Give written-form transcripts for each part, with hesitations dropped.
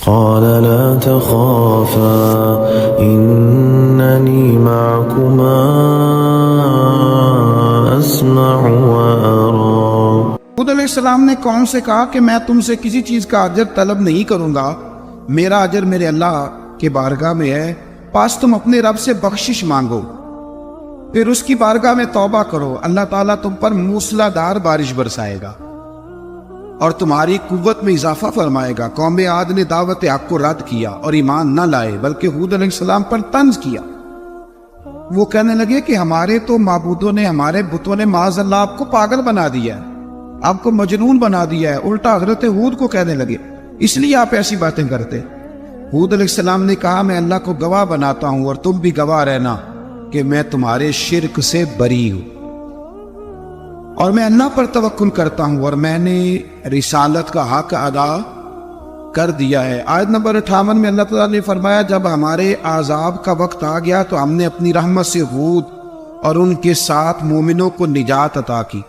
قال لا تخافا إنني معكما أسمع وأرى۔ خود علیہ السلام نے قوم سے کہا کہ میں تم سے کسی چیز کا اجر طلب نہیں کروں گا، میرا اجر میرے اللہ کے بارگاہ میں ہے، پاس تم اپنے رب سے بخشش مانگو، پھر اس کی بارگاہ میں توبہ کرو، اللہ تعالیٰ تم پر موسلا دار بارش برسائے گا اور تمہاری قوت میں اضافہ فرمائے گا۔ قوم عاد نے دعوت حق کو رد کیا اور ایمان نہ لائے، بلکہ ہود علیہ السلام پر طنز کیا۔ وہ کہنے لگے کہ ہمارے تو معبودوں نے، ہمارے بتوں نے معاذ اللہ آپ کو پاگل بنا دیا ہے، آپ کو مجنون بنا دیا ہے۔ الٹا حضرت ہود کو کہنے لگے اس لیے آپ ایسی باتیں کرتے۔ ہود علیہ السلام نے کہا میں اللہ کو گواہ بناتا ہوں اور تم بھی گواہ رہنا کہ میں تمہارے شرک سے بری ہوں اور میں اللہ پر توکل کرتا ہوں اور میں نے رسالت کا حق ادا کر دیا ہے۔ آیت نمبر 58 میں اللہ تعالیٰ نے فرمایا جب ہمارے عذاب کا وقت آ گیا تو ہم نے اپنی رحمت سے ہود اور ان کے ساتھ مومنوں کو نجات عطا کی۔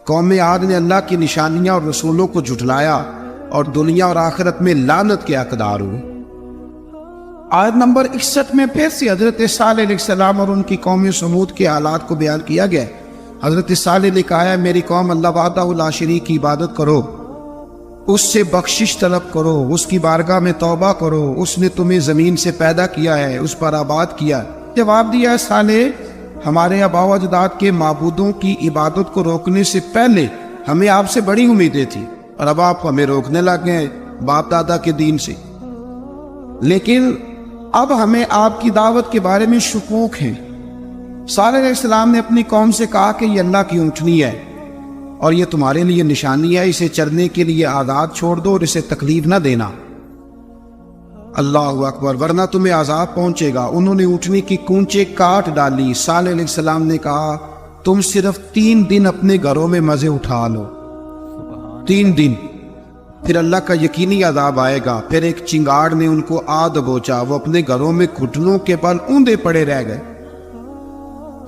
قوم عاد نے اللہ کی نشانیاں اور رسولوں کو جھٹلایا اور دنیا اور آخرت میں لعنت کے حقدار ہوئے۔ آیت نمبر 61 میں پھر سے حضرت صالح علیہ السلام اور ان کی قوم سمود کے حالات کو بیان کیا گیا۔ حضرت صالح نے کہا ہے میری قوم اللہ وحدہ لا شریک کی عبادت کرو، اس سے بخشش طلب کرو، اس کی بارگاہ میں توبہ کرو، اس نے تمہیں زمین سے پیدا کیا ہے، اس پر آباد کیا۔ جواب دیا ہے صالح ہمارے آباء و اجداد کے معبودوں کی عبادت کو روکنے سے پہلے ہمیں آپ سے بڑی امیدیں تھی اور اب آپ ہمیں روکنے لگ گئے باپ دادا کے دین سے، لیکن اب ہمیں آپ کی دعوت کے بارے میں شکوک ہیں۔ صالح علیہ السلام نے اپنی قوم سے کہا کہ یہ اللہ کی اونٹنی ہے اور یہ تمہارے لیے نشانی ہے، اسے چرنے کے لیے آزاد چھوڑ دو اور اسے تکلیف نہ دینا۔ اللہ اکبر، ورنہ تمہیں عذاب پہنچے گا۔ انہوں نے اونٹنی کی کونچیں کاٹ ڈالی۔ صالح علیہ السلام نے کہا تم صرف 3 دن اپنے گھروں میں مزے اٹھا لو، 3 دن، پھر اللہ کا یقینی عذاب آئے گا۔ پھر ایک چنگاڑ نے ان کو آ دبوچا، وہ اپنے گھروں میں گھٹنوں کے بل اوندے پڑے رہ گئے۔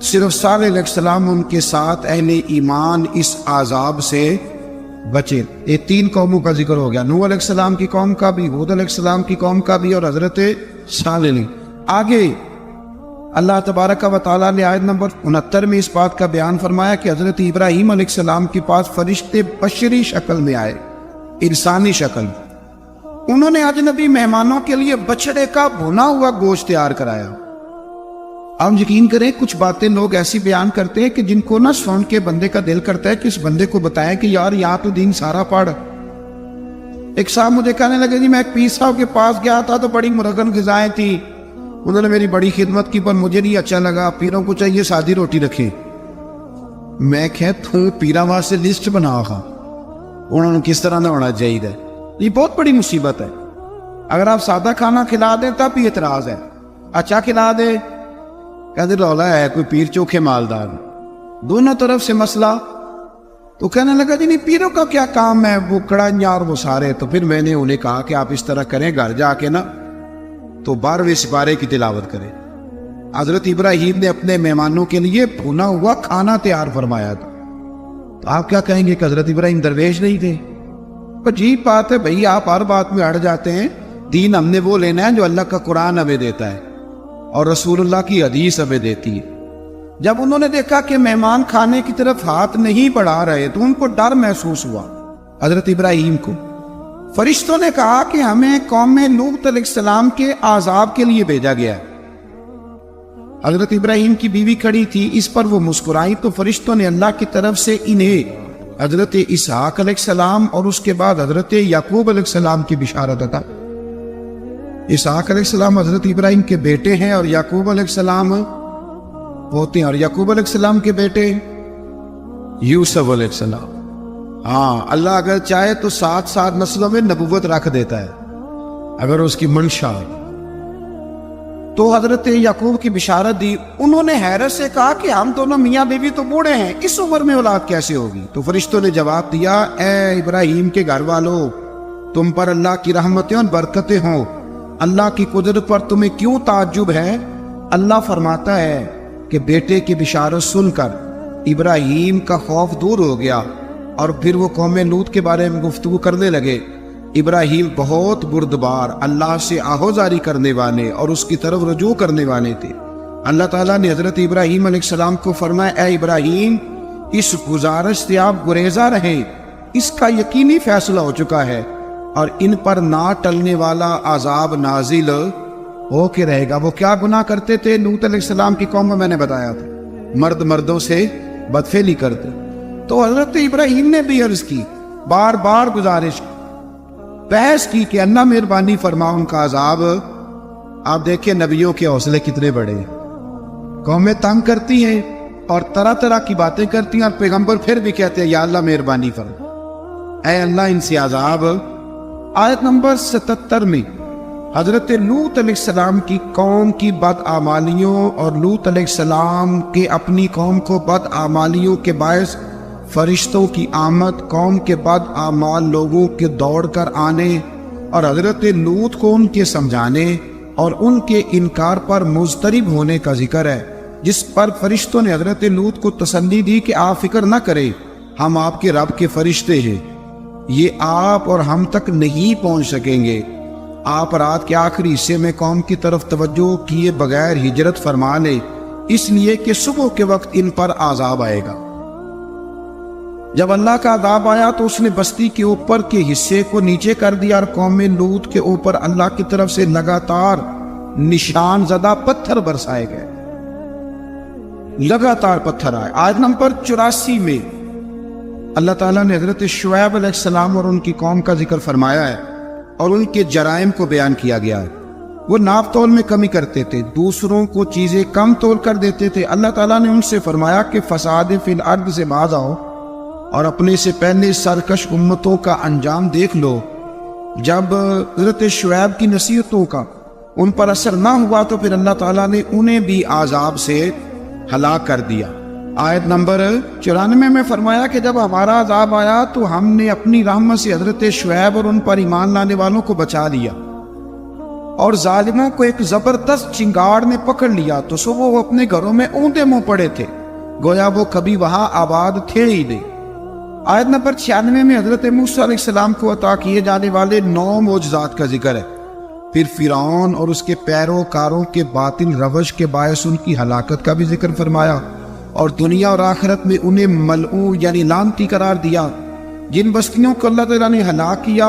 صرف صالح علیہ السلام ان کے ساتھ اہل ایمان اس عذاب سے بچے۔ یہ 3 قوموں کا ذکر ہو گیا، نوح علیہ السلام کی قوم کا بھی، ہود علیہ السلام کی قوم کا بھی اور حضرت صالح نے۔ آگے اللہ تبارک و تعالیٰ نے آیت نمبر 69 میں اس بات کا بیان فرمایا کہ حضرت ابراہیم علیہ السلام کے پاس فرشتے بشری شکل میں آئے، انسانی شکل۔ انہوں نے اجنبی مہمانوں کے لیے بچڑے کا بھونا ہوا گوشت تیار کرایا۔ اب یقین کریں کچھ باتیں لوگ ایسی بیان کرتے ہیں کہ جن کو نہ سن کے بندے کا دل کرتا ہے کہ اس بندے کو بتائیں کہ یار یہاں تو دین سارا پڑھ۔ ایک صاحب مجھے کہنے لگے جی میں ایک پیر صاحب کے پاس گیا تھا تو بڑی مرغن غذائیں تھی، انہوں نے میری بڑی خدمت کی پر مجھے نہیں اچھا لگا، پیروں کو چاہیے سادی روٹی رکھے۔ میں تو پیرا واسطے لسٹ بنا ہوا انہوں نے کس طرح نہ ہونا چاہیے۔ یہ بہت بڑی مصیبت ہے۔ اگر آپ سادہ کھانا کھلا دیں تب بھی اعتراض ہے، اچھا کھلا دیں کہتے رولا ہے کوئی پیر چوکھے مالدار، دونوں طرف سے مسئلہ۔ تو کہنے لگا جی نہیں پیروں کا کیا کام ہے، وہ کڑائیاں اور وہ سارے۔ تو پھر میں نے انہیں کہا کہ آپ اس طرح کریں، گھر جا کے نا تو 12ویں سپارے کی تلاوت کریں۔ حضرت ابراہیم نے اپنے مہمانوں کے لیے بھونا ہوا کھانا تیار فرمایا تھا۔ تو آپ کیا کہیں گے کہ حضرت ابراہیم درویش نہیں تھے؟ عجیب بات ہے بھائی، آپ ہر بات میں اڑ جاتے ہیں۔ دین ہم نے وہ لینا ہے جو اللہ کا قرآن ہمیں دیتا ہے اور رسول اللہ کی حدیث ہمیں دیتی ہے۔ جب انہوں نے دیکھا کہ مہمان کھانے کی طرف ہاتھ نہیں بڑھا رہے تو ان کو ڈر محسوس ہوا۔ حضرت ابراہیم کو فرشتوں نے کہا کہ ہمیں قوم لوط علیہ السلام کے عذاب کے لیے بھیجا گیا ہے۔ حضرت ابراہیم کی بیوی کھڑی تھی، اس پر وہ مسکرائی تو فرشتوں نے اللہ کی طرف سے انہیں حضرت اسحاق علیہ السلام اور اس کے بعد حضرت یعقوب علیہ السلام کی بشارت عطا۔ اسحاق علیہ السلام حضرت ابراہیم کے بیٹے ہیں اور یعقوب علیہ السلام ہوتے ہیں، اور یعقوب علیہ السلام کے بیٹے یوسف علیہ السلام۔ ہاں اللہ اگر چاہے تو 7 نسلوں میں نبوت رکھ دیتا ہے اگر اس کی منشا۔ تو حضرت یعقوب کی بشارت دی۔ انہوں نے حیرت سے کہا کہ ہم دونوں میاں بیوی تو بوڑھے ہیں، اس عمر میں اولاد کیسے ہوگی؟ تو فرشتوں نے جواب دیا اے ابراہیم کے گھر والوں، تم پر اللہ کی رحمتیں اور برکتیں ہوں، اللہ کی قدرت پر تمہیں کیوں تعجب ہے؟ اللہ فرماتا ہے کہ بیٹے کی بشارت سن کر ابراہیم کا خوف دور ہو گیا اور پھر وہ قوم لوط کے بارے میں گفتگو کرنے لگے۔ ابراہیم بہت بردبار، اللہ سے آہوزاری کرنے والے اور اس کی طرف رجوع کرنے والے تھے۔ اللہ تعالیٰ نے حضرت ابراہیم علیہ السلام کو فرمایا، اے ابراہیم اس گزارش سے آپ گریزہ رہیں، اس کا یقینی فیصلہ ہو چکا ہے اور ان پر نہ ٹلنے والا عذاب نازل ہو کے رہے گا۔ وہ کیا گناہ کرتے تھے؟ لوط علیہ السلام کی قوم میں میں نے بتایا تھا، مرد مردوں سے بدفعلی کرتے۔ تو حضرت ابراہیم نے بھی عرض کی، بار بار گزارش کی، بحث کی کہ اللہ مہربانی فرما ان کا عذاب۔ آپ دیکھیں نبیوں کے حوصلے کتنے بڑے ہیں، قومیں تنگ کرتی ہیں اور طرح طرح کی باتیں کرتی ہیں اور پیغمبر پھر بھی کہتے ہیں یا اللہ مہربانی فرما، اے اللہ ان سے عذاب۔ آیت نمبر 77 میں حضرت لوط علیہ السلام کی قوم کی بدعمالیوں اور لوط علیہ السلام کے اپنی قوم کو بدعمالیوں کے باعث فرشتوں کی آمد، قوم کے بدعمال لوگوں کے دوڑ کر آنے اور حضرت لوط کو ان کے سمجھانے اور ان کے انکار پر مضطرب ہونے کا ذکر ہے، جس پر فرشتوں نے حضرت لوط کو تسلی دی کہ آپ فکر نہ کریں، ہم آپ کے رب کے فرشتے ہیں، یہ آپ اور ہم تک نہیں پہنچ سکیں گے۔ آپ رات کے آخری حصے میں قوم کی طرف توجہ کیے بغیر ہجرت فرما لیں، اس لیے کہ صبح کے وقت ان پر عذاب آئے گا۔ جب اللہ کا عذاب آیا تو اس نے بستی کے اوپر کے حصے کو نیچے کر دیا اور قوم لوط کے اوپر اللہ کی طرف سے لگاتار نشان زدہ پتھر برسائے گئے، لگاتار پتھر آئے۔ آیت نمبر 84 میں اللہ تعالیٰ نے حضرت شعیب علیہ السلام اور ان کی قوم کا ذکر فرمایا ہے اور ان کے جرائم کو بیان کیا گیا ہے۔ وہ ناپ تول میں کمی کرتے تھے، دوسروں کو چیزیں کم تول کر دیتے تھے۔ اللہ تعالیٰ نے ان سے فرمایا کہ فساد فی الارض سے باز آؤ اور اپنے سے پہلے سرکش امتوں کا انجام دیکھ لو۔ جب حضرت شعیب کی نصیحتوں کا ان پر اثر نہ ہوا تو پھر اللہ تعالیٰ نے انہیں بھی عذاب سے ہلاک کر دیا۔ آیت نمبر 94 میں فرمایا کہ جب ہمارا عذاب آیا تو ہم نے اپنی رحمت سے حضرت شعیب اور ان پر ایمان لانے والوں کو بچا لیا، اور ظالموں کو ایک زبردست چنگاڑ نے پکڑ لیا تو صبح وہ اپنے گھروں میں اونٹے منہ پڑے تھے، گویا وہ کبھی وہاں آباد تھے ہی نہیں۔ آیت نمبر 96 میں حضرت موسیٰ علیہ السلام کو عطا کیے جانے والے 9 معجزات کا ذکر ہے۔ پھر فرعون اور اس کے پیروکاروں کے باطل روش کے باعث ان کی ہلاکت کا بھی ذکر فرمایا، اور دنیا اور آخرت میں انہیں ملعون یعنی لعنتی قرار دیا۔ جن بستیوں کو اللہ تعالیٰ نے ہلاک کیا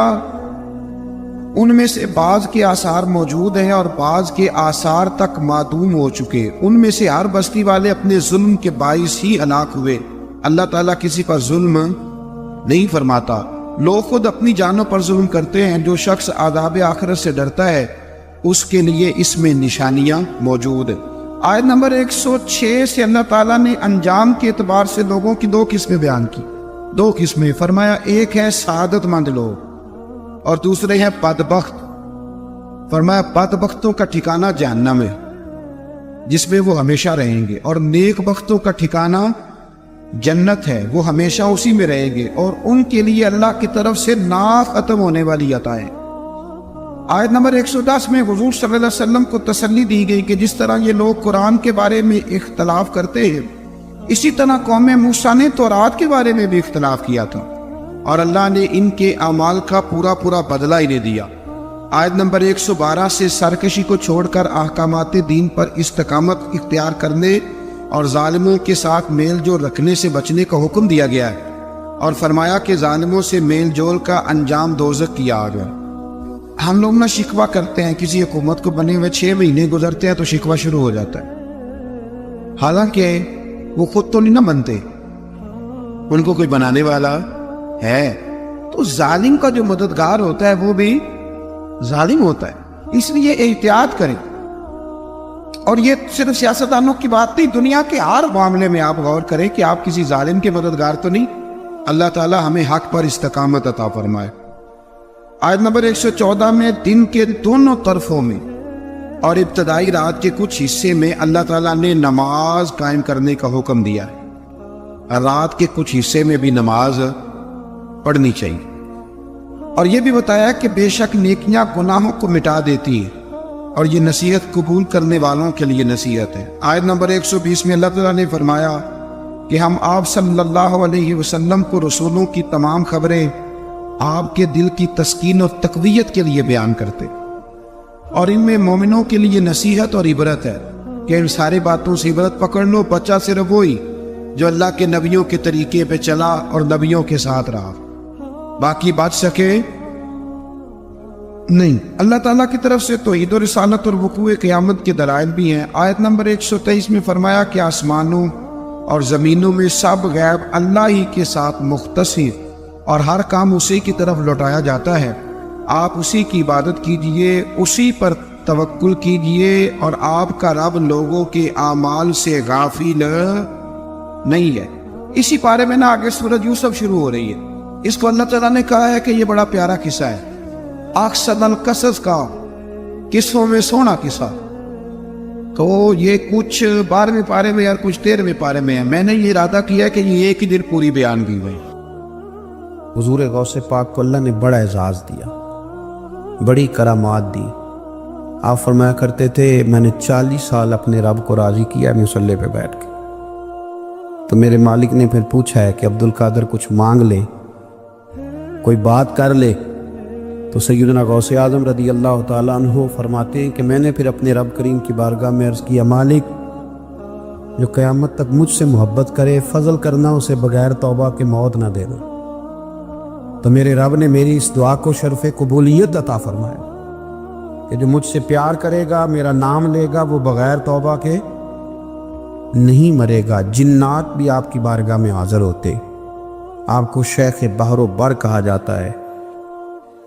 ان میں سے بعض کے آثار موجود ہیں اور بعض کے آثار تک معدوم ہو چکے۔ ان میں سے ہر بستی والے اپنے ظلم کے باعث ہی ہلاک ہوئے۔ اللہ تعالیٰ کسی پر ظلم نہیں فرماتا، لوگ خود اپنی جانوں پر ظلم کرتے ہیں۔ جو شخص عذاب آخرت سے ڈرتا ہے اس کے لیے اس میں نشانیاں موجود ہیں۔ آیت نمبر 106 سے اللہ تعالیٰ نے انجام کے اعتبار سے لوگوں کی 2 قسمیں بیان کی، 2 قسمیں فرمایا، ایک ہے سعادت مند لوگ اور دوسرے ہیں بدبخت۔ فرمایا بدبختوں کا ٹھکانہ جہنم ہے جس میں وہ ہمیشہ رہیں گے، اور نیک بختوں کا ٹھکانہ جنت ہے، وہ ہمیشہ اسی میں رہیں گے، اور ان کے لیے اللہ کی طرف سے نا ختم ہونے والی عطائیں۔ آیت نمبر 110 میں حضور صلی اللہ علیہ وسلم کو تسلی دی گئی کہ جس طرح یہ لوگ قرآن کے بارے میں اختلاف کرتے ہیں، اسی طرح قوم موسیٰ نے تورات کے بارے میں بھی اختلاف کیا تھا، اور اللہ نے ان کے اعمال کا پورا بدلہ انہیں دیا۔ آیت نمبر 112 سے سرکشی کو چھوڑ کر احکامات دین پر استقامت اختیار کرنے اور ظالموں کے ساتھ میل جول رکھنے سے بچنے کا حکم دیا گیا ہے، اور فرمایا کہ ظالموں سے میل جول کا انجام دوزخ کی آگ ہے۔ ہم لوگ نہ شکوہ کرتے ہیں، کسی حکومت کو بنے ہوئے 6 مہینے گزرتے ہیں تو شکوہ شروع ہو جاتا ہے، حالانکہ وہ خود تو نہیں نہ بنتے، ان کو کوئی بنانے والا ہے۔ تو ظالم کا جو مددگار ہوتا ہے وہ بھی ظالم ہوتا ہے، اس لیے احتیاط کریں۔ اور یہ صرف سیاستدانوں کی بات نہیں، دنیا کے ہر معاملے میں آپ غور کریں کہ آپ کسی ظالم کے مددگار تو نہیں۔ اللہ تعالی ہمیں حق پر استقامت عطا فرمائے۔ آیت نمبر 114 میں دن کے دونوں طرفوں میں اور ابتدائی رات کے کچھ حصے میں اللہ تعالیٰ نے نماز قائم کرنے کا حکم دیا ہے، رات کے کچھ حصے میں بھی نماز پڑھنی چاہیے، اور یہ بھی بتایا کہ بے شک نیکیاں گناہوں کو مٹا دیتی ہیں، اور یہ نصیحت قبول کرنے والوں کے لیے نصیحت ہے۔ آیت نمبر 120 میں اللہ تعالیٰ نے فرمایا کہ ہم آپ صلی اللہ علیہ وسلم کو رسولوں کی تمام خبریں آپ کے دل کی تسکین اور تقویت کے لیے بیان کرتے، اور ان میں مومنوں کے لیے نصیحت اور عبرت ہے کہ ان ساری باتوں سے عبرت پکڑ لو، بچہ صرف وہی جو اللہ کے نبیوں کے طریقے پہ چلا اور نبیوں کے ساتھ رہا، باقی بچ سکے نہیں۔ اللہ تعالیٰ کی طرف سے توحید و رسالت اور وقوع قیامت کے دلائل بھی ہیں۔ آیت نمبر 123 میں فرمایا کہ آسمانوں اور زمینوں میں سب غیب اللہ ہی کے ساتھ مختص ہیں اور ہر کام اسی کی طرف لوٹایا جاتا ہے، آپ اسی کی عبادت کیجئے، اسی پر توکل کیجئے، اور آپ کا رب لوگوں کے اعمال سے غافل نہیں ہے۔ اسی پارے میں نا آگے سورۃ یوسف شروع ہو رہی ہے، اس کو اللہ تعالیٰ نے کہا ہے کہ یہ بڑا پیارا قصہ ہے، احسن القصص کا، قصوں میں سونا قصہ۔ تو یہ کچھ 12ویں پارے میں اور کچھ 13ویں پارے میں ہے، میں نے یہ ارادہ کیا کہ یہ ایک ہی دن پوری بیان کی ہوئی۔ حضور غوث پاک کو اللہ نے بڑا اعزاز دیا، بڑی کرامات دی۔ آپ فرمایا کرتے تھے میں نے 40 سال اپنے رب کو راضی کیا مصلی پہ بیٹھ کے۔ تو میرے مالک نے پھر پوچھا ہے کہ عبد القادر کچھ مانگ لے، کوئی بات کر لے، تو سیدنا غوث اعظم رضی اللہ تعالیٰ عنہ فرماتے ہیں کہ میں نے پھر اپنے رب کریم کی بارگاہ میں عرض کیا، مالک جو قیامت تک مجھ سے محبت کرے فضل کرنا اسے بغیر توبہ کے موت نہ دینا۔ تو میرے رب نے میری اس دعا کو شرف قبولیت عطا فرمایا کہ جو مجھ سے پیار کرے گا، میرا نام لے گا، وہ بغیر توبہ کے نہیں مرے گا۔ جنات بھی آپ کی بارگاہ میں حاضر ہوتے، آپ کو شیخ بحر و بر کہا جاتا ہے۔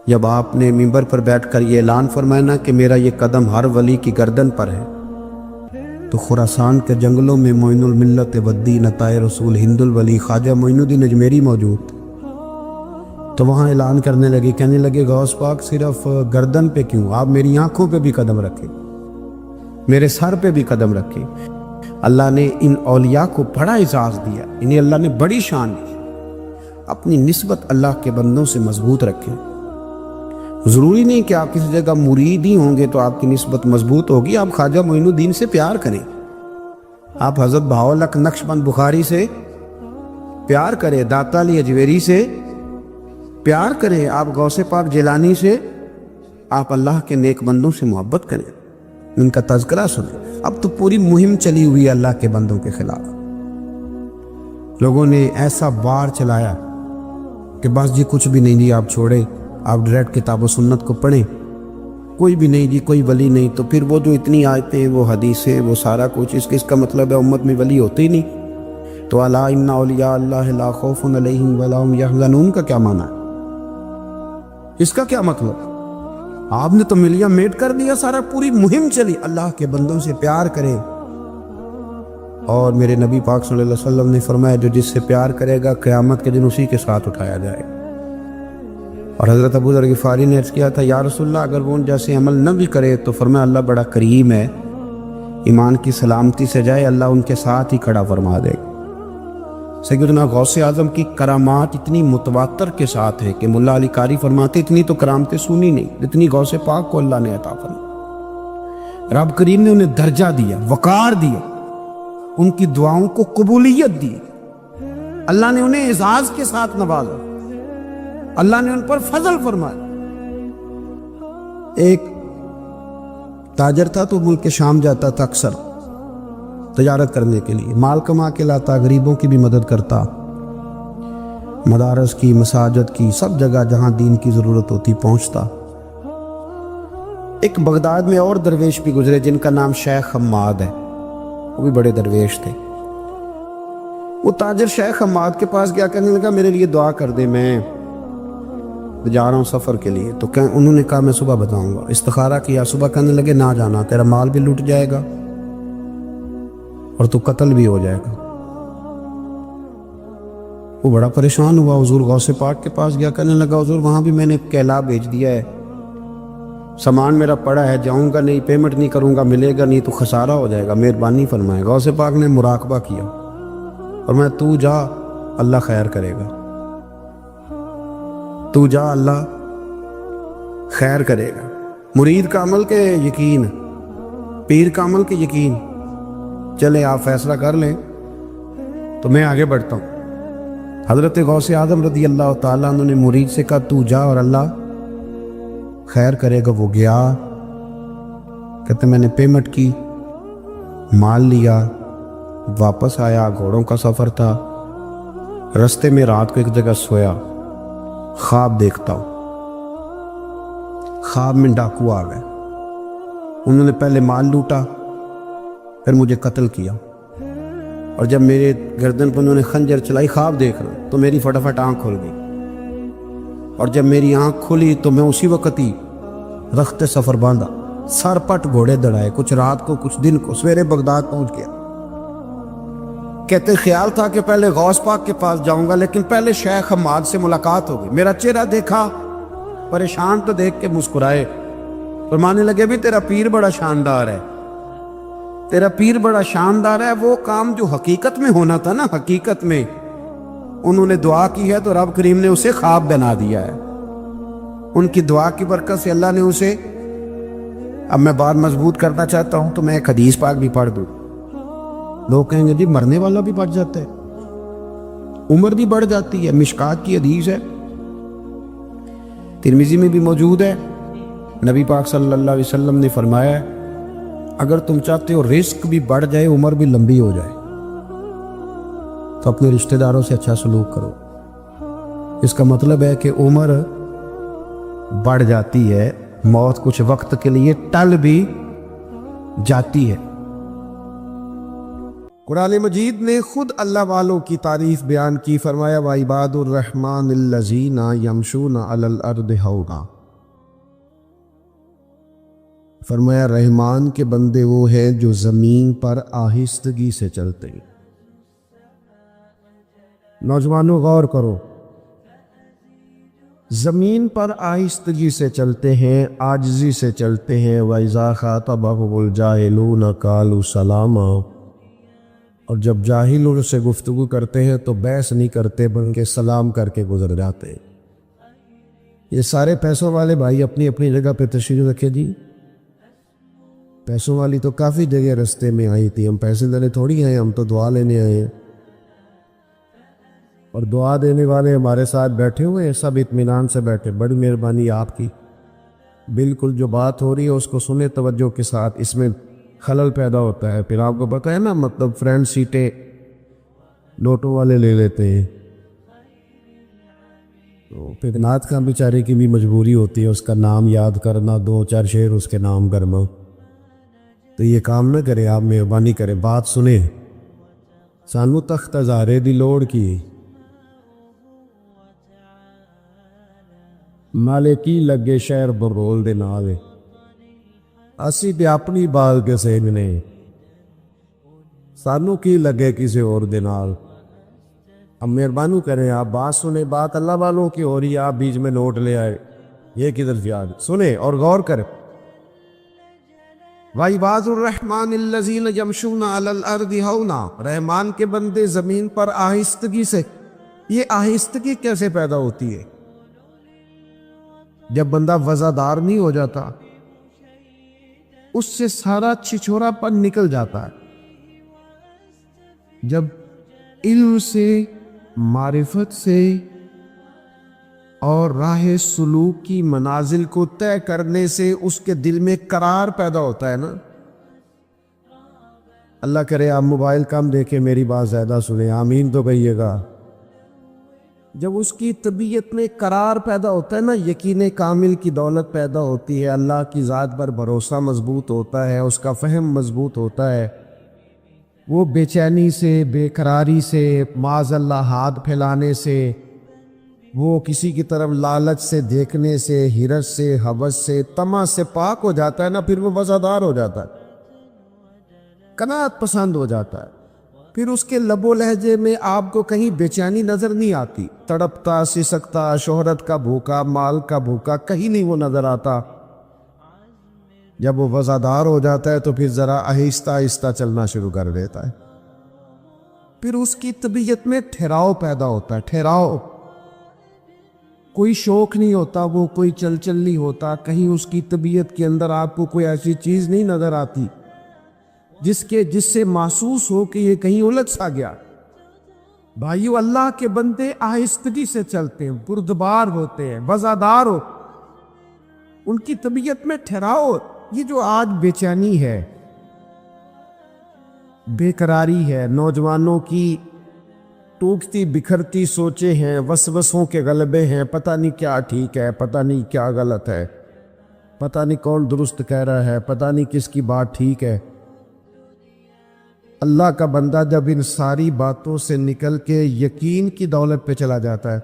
جب آپ نے منبر پر بیٹھ کر یہ اعلان فرمایا نا کہ میرا یہ قدم ہر ولی کی گردن پر ہے، تو خراسان کے جنگلوں میں معین الملت والدین عطائے رسول ہند الولی خواجہ معین الدین اجمیری موجود تھے، تو وہاں اعلان کرنے لگے، کہنے لگے غوث پاک صرف گردن پہ کیوں، آپ میری آنکھوں پہ بھی قدم رکھیں، میرے سر پہ بھی قدم رکھیں۔ اللہ نے ان اولیاء کو بڑا اعزاز دیا، انہیں اللہ نے بڑی شان دی۔ اپنی نسبت اللہ کے بندوں سے مضبوط رکھیں۔ ضروری نہیں کہ آپ کسی جگہ مرید ہی ہوں گے تو آپ کی نسبت مضبوط ہوگی، آپ خواجہ معین الدین سے پیار کریں، آپ حضرت بہاؤالحق نقشبند بخاری سے پیار کریں، داتا علی اجویری سے پیار کریں، آپ غوث پاک جیلانی سے، آپ اللہ کے نیک بندوں سے محبت کریں، ان کا تذکرہ سنیں۔ اب تو پوری مہم چلی ہوئی ہے اللہ کے بندوں کے خلاف، لوگوں نے ایسا بار چلایا کہ بس جی کچھ بھی نہیں جی، آپ چھوڑیں، آپ ڈائریکٹ کتاب و سنت کو پڑھیں، کوئی بھی نہیں جی، کوئی ولی نہیں، تو پھر وہ جو اتنی آیتیں، وہ حدیثیں، وہ سارا کچھ، اس کا مطلب ہے امت میں ولی ہوتے ہی نہیں۔ تو الا ان اولیاء اللہ لا خوف علیہم ولا هم یحزنون کا کیا معنی ہے؟ اس کا کیا مطلب؟ آپ نے تو ملیاں میٹ کر دیا سارا، پوری مہم چلی، اللہ کے بندوں سے پیار کریں، اور میرے نبی پاک صلی اللہ علیہ وسلم نے فرمایا جو جس سے پیار کرے گا قیامت کے دن اسی کے ساتھ اٹھایا جائے۔ اور حضرت ابو ذر غفاری نے عرض کیا تھا یا رسول اللہ اگر وہ ان جیسے عمل نہ بھی کرے تو فرمایا اللہ بڑا کریم ہے، ایمان کی سلامتی سے جائے اللہ ان کے ساتھ ہی کھڑا فرما دے گا۔ سیدنا غوث اعظم کی کرامات اتنی متواتر کے ساتھ ہے کہ ملا علی قاری فرماتے اتنی تو کرامتیں سنی نہیں جتنی غوث پاک کو اللہ نے عطا فرمائی۔ رب کریم نے انہیں درجہ دیا، وقار دیا، ان کی دعاؤں کو قبولیت دی، اللہ نے انہیں اعزاز کے ساتھ نوازا، اللہ نے ان پر فضل فرمایا۔ ایک تاجر تھا تو ملک شام جاتا تھا اکثر تجارت کرنے کے لیے، مال کما کے لاتا، غریبوں کی بھی مدد کرتا، مدارس کی، مساجد کی، سب جگہ جہاں دین کی ضرورت ہوتی پہنچتا۔ ایک بغداد میں اور درویش بھی گزرے جن کا نام شیخ حماد ہے، وہ بھی بڑے درویش تھے۔ وہ تاجر شیخ حماد کے پاس گیا، کہنے لگا میرے لیے دعا کر دے، میں جا رہا ہوں سفر کے لیے۔ تو انہوں نے کہا میں صبح بتاؤں گا۔ استخارہ کیا، صبح کہنے لگے نہ جانا، تیرا مال بھی لوٹ جائے گا اور تو قتل بھی ہو جائے گا۔ وہ بڑا پریشان ہوا، حضور غوث پاک کے پاس گیا، کہنے لگا حضور وہاں بھی میں نے کہلا بھیج دیا ہے، سامان میرا پڑا ہے، جاؤں گا نہیں، پیمنٹ نہیں کروں گا، ملے گا نہیں تو خسارہ ہو جائے گا، مہربانی فرمائے۔ غوث پاک نے مراقبہ کیا اور میں تو جا اللہ خیر کرے گا، تو جا اللہ خیر کرے گا۔ مرید کا عمل کے یقین، پیر کا عمل کے یقین، چلے آپ فیصلہ کر لیں تو میں آگے بڑھتا ہوں۔ حضرت غوث اعظم رضی اللہ تعالیٰ عنہ نے مرید سے کہا تو جا اور اللہ خیر کرے گا. وہ گیا. کہتے میں نے پیمنٹ کی, مال لیا, واپس آیا. گھوڑوں کا سفر تھا. رستے میں رات کو ایک جگہ سویا, خواب دیکھتا ہوں. خواب میں ڈاکو آ گئے. انہوں نے پہلے مال لوٹا, پھر مجھے قتل کیا. اور جب میرے گردن پر انہوں نے خنجر چلائی, خواب دیکھ رہا ہوں, تو میری فٹافٹ آنکھ کھل گئی. اور جب میری آنکھ کھلی تو میں اسی وقت ہی رخت سفر باندھا, سر پٹ گھوڑے دڑائے, کچھ رات کو کچھ دن کو. سویرے بغداد پہنچ گیا. کہتے خیال تھا کہ پہلے غوث پاک کے پاس جاؤں گا, لیکن پہلے شیخ حماد سے ملاقات ہو گئی. میرا چہرہ دیکھا, پریشان تو دیکھ کے مسکرائے. فرمانے لگے بھی تیرا پیر بڑا شاندار ہے, تیرا پیر بڑا شاندار ہے. وہ کام جو حقیقت میں ہونا تھا نا, حقیقت میں انہوں نے دعا کی ہے تو رب کریم نے اسے خواب بنا دیا ہے. ان کی دعا کی برکت سے اللہ نے اسے, اب میں بات مضبوط کرنا چاہتا ہوں تو میں ایک حدیث پاک بھی پڑھ دوں. لوگ کہیں گے جی مرنے والا بھی بڑھ جاتا ہے, عمر بھی بڑھ جاتی ہے. مشکات کی حدیث ہے, ترمذی میں بھی موجود ہے. نبی پاک صلی اللہ علیہ وسلم نے فرمایا ہے اگر تم چاہتے ہو رزق بھی بڑھ جائے, عمر بھی لمبی ہو جائے, تو اپنے رشتہ داروں سے اچھا سلوک کرو. اس کا مطلب ہے کہ عمر بڑھ جاتی ہے, موت کچھ وقت کے لیے ٹل بھی جاتی ہے. قرآن مجید نے خود اللہ والوں کی تعریف بیان کی. فرمایا وَعِبَادُ الرَّحْمَنِ الَّذِينَ يَمْشُونَ عَلَى الْأَرْضِ هَوْنًا. فرمایا رحمان کے بندے وہ ہیں جو زمین پر آہستگی سے چلتے ہیں. نوجوانوں غور کرو, زمین پر آہستگی سے چلتے ہیں, عاجزی سے چلتے ہیں. وَإِذَا خَاطَبَهُمُ الْجَاهِلُونَ قَالُوا سَلَامًا. اور جب جاہل ان سے گفتگو کرتے ہیں تو بحث نہیں کرتے بلکہ سلام کر کے گزر جاتے ہیں. یہ سارے پیسوں والے بھائی اپنی اپنی جگہ پہ تشریف رکھے جی. پیسوں والی تو کافی جگہ رستے میں آئی تھی, ہم پیسے لینے تھوڑی آئے, ہم تو دعا لینے آئے ہیں. اور دعا دینے والے ہمارے ساتھ بیٹھے ہوئے ہیں, سب اطمینان سے بیٹھے. بڑی مہربانی آپ کی. بالکل جو بات ہو رہی ہے اس کو سنیں توجہ کے ساتھ, اس میں خلل پیدا ہوتا ہے. پھر آپ کو پتہ ہے نا, مطلب فرنٹ سیٹیں نوٹوں والے لے لیتے ہیں, تو پھر نعت کا بیچارے کی بھی مجبوری ہوتی ہے اس کا نام یاد کرنا, 2-4 شعر اس کے نام کرنا. تو یہ کام نہ کریں آپ, مہربانی کریں, بات سنیں. سانو تخت ہزارے دی لوڑ کی, مالے کی لگے شہر برول دے نال, اسی تے اپنی بال کے سیگنے, سانو کی لگے کسی اور دے نال. اب مہربانی کریں آپ بات سنیں, بات اللہ والوں کی ہو رہی ہے, آپ بیچ میں نوٹ لے آئے, یہ کدھر جا. سنیں اور غور کریں. وَعِبَادُ الرَّحْمَنِ الَّذِينَ يَمْشُونَ عَلَى الْأَرْضِ هَوْنًا. رحمان کے بندے زمین پر آہستگی سے. یہ آہستگی کیسے پیدا ہوتی ہے؟ جب بندہ وزادار نہیں ہو جاتا, اس سے سارا چھچورا پن نکل جاتا ہے. جب علم سے, معرفت سے اور راہ سلوک کی منازل کو طے کرنے سے اس کے دل میں قرار پیدا ہوتا ہے نا. اللہ کرے آپ موبائل کم دیکھیں, میری بات زیادہ سنیں, آمین تو کہیے گا. جب اس کی طبیعت میں قرار پیدا ہوتا ہے نا, یقین کامل کی دولت پیدا ہوتی ہے, اللہ کی ذات پر بھروسہ مضبوط ہوتا ہے, اس کا فہم مضبوط ہوتا ہے, وہ بے چینی سے, بے قراری سے, معاذ اللہ ہاتھ پھیلانے سے, وہ کسی کی طرف لالچ سے دیکھنے سے, حرص سے, ہوس سے, طمع سے پاک ہو جاتا ہے نا. پھر وہ وفادار ہو جاتا ہے, قناعت پسند ہو جاتا ہے. پھر اس کے لب و لہجے میں آپ کو کہیں بے چینی نظر نہیں آتی. تڑپتا, سسکتا, شہرت کا بھوکا, مال کا بھوکا, کہیں نہیں وہ نظر آتا. جب وہ وفادار ہو جاتا ہے تو پھر ذرا آہستہ آہستہ چلنا شروع کر دیتا ہے. پھر اس کی طبیعت میں ٹھہراؤ پیدا ہوتا ہے. ٹھہراؤ, کوئی شوق نہیں ہوتا, وہ کوئی چل نہیں ہوتا. کہیں اس کی طبیعت کے اندر آپ کو کوئی ایسی چیز نہیں نظر آتی جس سے محسوس ہو کہ یہ کہیں الجھ سا گیا. بھائیو اللہ کے بندے آہستگی سے چلتے ہیں، بردبار ہوتے ہیں، وزادار ہو، ان کی طبیعت میں ٹھہراؤ۔ یہ جو آج بے چینی ہے، بے قراری ہے، نوجوانوں کی ٹوٹتی بکھرتی سوچیں ہیں، وسوسوں کے غلبے ہیں، پتہ نہیں کیا ٹھیک ہے، پتہ نہیں کیا غلط ہے، پتہ نہیں کون درست کہہ رہا ہے، پتہ نہیں کس کی بات ٹھیک ہے۔ اللہ کا بندہ جب ان ساری باتوں سے نکل کے یقین کی دولت پہ چلا جاتا ہے،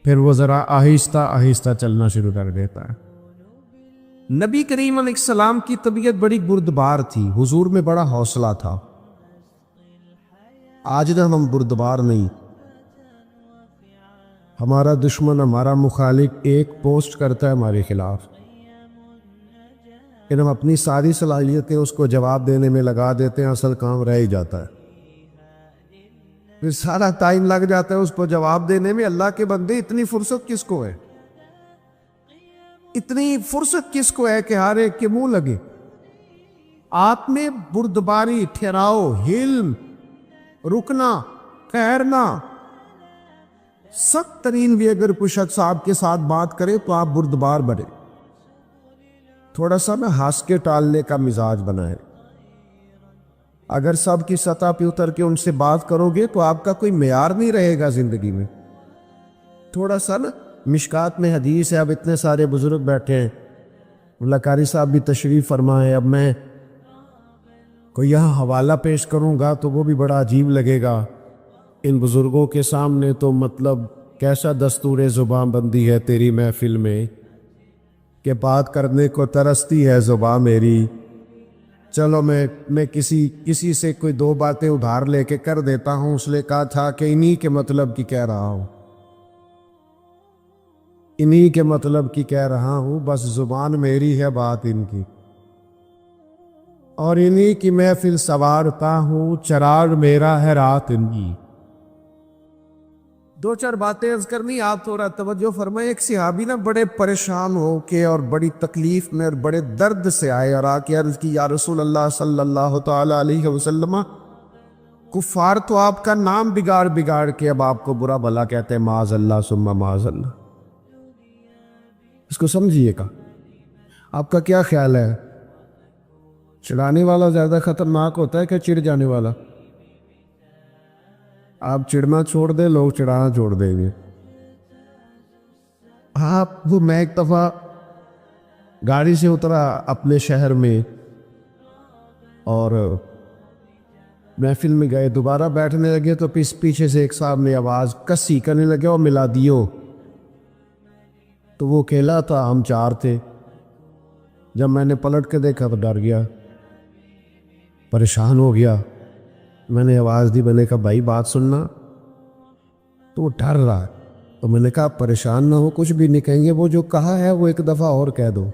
پھر وہ ذرا آہستہ آہستہ چلنا شروع کر دیتا ہے۔ نبی کریم علیہ السلام کی طبیعت بڑی بردبار تھی، حضور میں بڑا حوصلہ تھا۔ آج نہ ہم بردبار نہیں، ہمارا دشمن، ہمارا مخالف ایک پوسٹ کرتا ہے ہمارے خلاف، کہ ہم اپنی ساری صلاحیتیں اس کو جواب دینے میں لگا دیتے ہیں، اصل کام رہ ہی جاتا ہے، پھر سارا ٹائم لگ جاتا ہے اس کو جواب دینے میں۔ اللہ کے بندے اتنی فرصت کس کو ہے؟ اتنی فرصت کس کو ہے کہ ہر ایک کے منہ لگے؟ آپ میں بردباری، ٹھہراؤ، حلم، رکنا، ٹھہرنا، سخت ترین بھی اگر کوئی شخص آپ کے ساتھ بات کرے تو آپ بردبار بنے، تھوڑا سا میں ہنس کے ٹالنے کا مزاج بنائے۔ اگر سب کی سطح پہ اتر کے ان سے بات کرو گے تو آپ کا کوئی معیار نہیں رہے گا زندگی میں۔ تھوڑا سا نا، مشکات میں حدیث ہے، اب اتنے سارے بزرگ بیٹھے ہیں، اللہ قاری صاحب بھی تشریف فرمائے، اب میں کوئی یہاں حوالہ پیش کروں گا تو وہ بھی بڑا عجیب لگے گا ان بزرگوں کے سامنے، تو مطلب کیسا دستور زبان بندی ہے تیری محفل میں کہ بات کرنے کو ترستی ہے زبان میری۔ چلو میں کسی سے کوئی دو باتیں ادھار لے کے کر دیتا ہوں، اس نے کہا تھا کہ انہی کے مطلب کی کہہ رہا ہوں، انہی کے مطلب کی کہہ رہا ہوں، بس زبان میری ہے، بات ان کی، اور انہی کی محفل سوارتا ہوں، چراغ میرا ہے رات ان کی۔ دو چار باتیں عرض کرنی، آپ تھوڑا توجہ فرمائیں۔ ایک صحابی نا بڑے پریشان ہو کے اور بڑی تکلیف میں اور بڑے درد سے آئے اور آ کے عرض کی، یا رسول اللہ صلی اللہ تعالی علیہ وسلم، کفار تو آپ کا نام بگاڑ بگاڑ کے اب آپ کو برا بھلا کہتے ہیں، معاذ اللہ ثم معاذ اللہ۔ اس کو سمجھیے گا، آپ کا کیا خیال ہے؟ چڑھانے والا زیادہ خطرناک ہوتا ہے کہ چڑھ جانے والا؟ آپ چڑھنا چھوڑ دیں، لوگ چڑھانا چھوڑ دیں گے۔ میں ایک دفعہ گاڑی سے اترا اپنے شہر میں اور محفل میں گئے، دوبارہ بیٹھنے لگے تو پیچھے سے ایک صاحب نے آواز کسی کرنے لگے، اور ملا دیو، تو وہ اکیلا تھا، ہم چار تھے۔ جب میں نے پلٹ کے دیکھا تو ڈر گیا، پریشان ہو گیا۔ میں نے آواز دی، میں نے کہا بھائی بات سننا، تو وہ ڈر رہا ہے، تو میں نے کہا پریشان نہ ہو، کچھ بھی نہیں کہیں گے، وہ جو کہا ہے وہ ایک دفعہ اور کہہ دو۔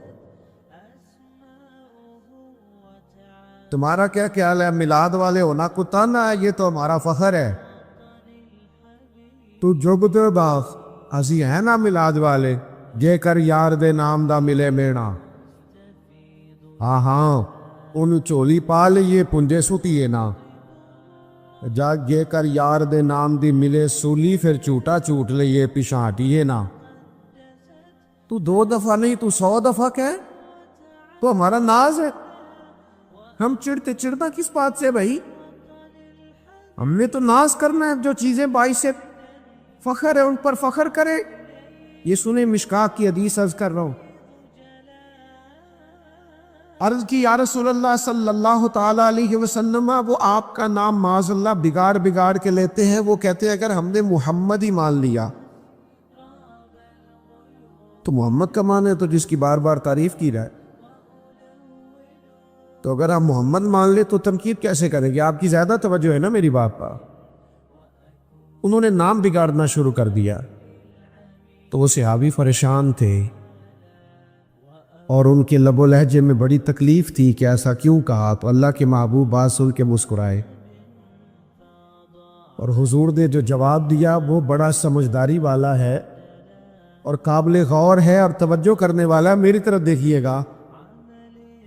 تمہارا کیا خیال ہے؟ میلاد والے ہونا کتا نہ ہے، یہ تو ہمارا فخر ہے۔ تو جب دے باغ اسی ہے نا میلاد والے، جے کر یار دے نام دا ملے مینا، ہاں ان چولی پا لیے پنجے سٹیے نا، جا جے کر یار دے نام دی ملے سولی، پھر چوٹا چوٹ لیے پیچھا ہٹیے نا۔ تو 2 دفعہ نہیں، تو 100 دفعہ کہے تو ہمارا ناز ہے۔ ہم چڑھنا کس بات سے بھائی؟ ہم نے تو ناز کرنا ہے، جو چیزیں باعث فخر ہے ان پر فخر کرے۔ یہ سنیں، مشکات کی حدیث عرض کر رہا ہوں۔ عرض کی، یا رسول اللہ صلی اللہ تعالی علیہ وسلم، وہ آپ کا نام معاذ اللہ بگاڑ بگاڑ کے لیتے ہیں، وہ کہتے ہیں اگر ہم نے محمد ہی مان لیا تو محمد کا مان ہے تو جس کی بار بار تعریف کی رہا ہے، تو اگر آپ محمد مان لے تو تنقید کیسے کریں گے؟ آپ کی زیادہ توجہ ہے نا میری بات پر۔ انہوں نے نام بگاڑنا شروع کر دیا، تو وہ صحابی پریشان تھے اور ان کے لب و لہجے میں بڑی تکلیف تھی کہ ایسا کیوں کہا۔ تو اللہ کے محبوب بات سن کے مسکرائے، اور حضور نے جو جواب دیا وہ بڑا سمجھداری والا ہے اور قابل غور ہے اور توجہ کرنے والا ہے۔ میری طرف دیکھیے گا،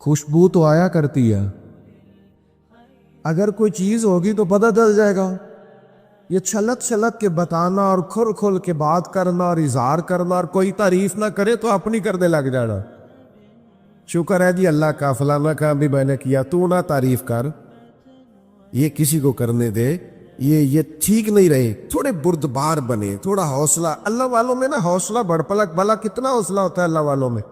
خوشبو تو آیا کرتی ہے. اگر کوئی چیز ہوگی تو پتہ چل جائے گا. یہ چھلت چھلت کے بتانا اور کھل کھل کے بات کرنا اور اظہار کرنا اور کوئی تعریف نہ کرے تو اپنی کرنے لگ جانا. شکر ہے جی اللہ کا، فلانا کام بھی میں نے کیا، تو نہ تعریف کر، یہ کسی کو کرنے دے. یہ ٹھیک نہیں رہے. تھوڑے بردبار بنے، تھوڑا حوصلہ. اللہ والوں میں نا حوصلہ بڑھ پلک، بھلا کتنا حوصلہ ہوتا ہے اللہ والوں میں.